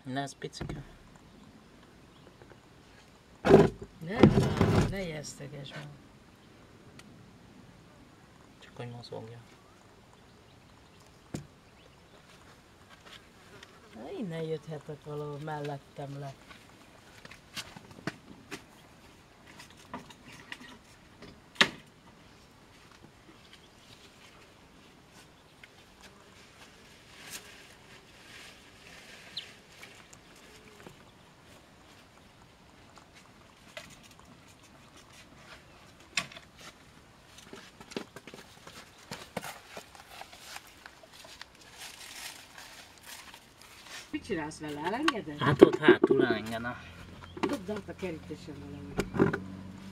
Ne, ez picike. Ne ijeszteges már. Csak hogy mozogja. Innen jöthetek valahol mellettem le. Mit csinálsz vele? Elengeded? Hát ott hátul elengedem. Dobd át a kerítésen valamit.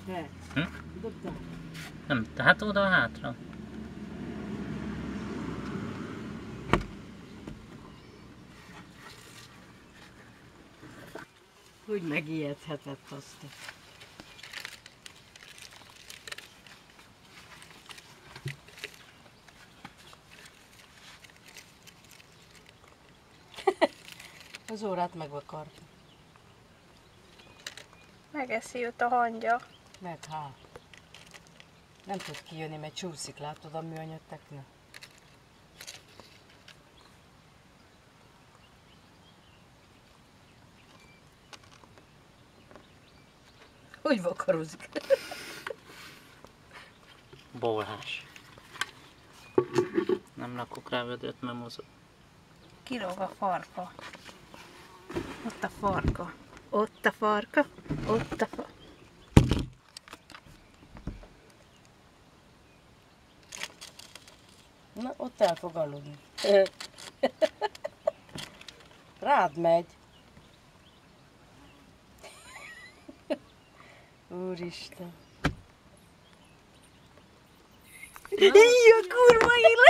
Te, dobd át. Nem, hát oda hátra. Úgy megijedhetett azt. Az órát megvakarta. Megeszi őt a hangya. Meg hát. Nem tud kijönni, mert csúszik, látod a műanyag tekne? Hogy vakarozik? Bólás. Nem rakok rá vödröt, mert mozog. Kilóg a farka. Ott a farka. Ott a farka. Ott a farka. Na, ott el fog aludni. Rád megy. Úristen. Így a kurva élet!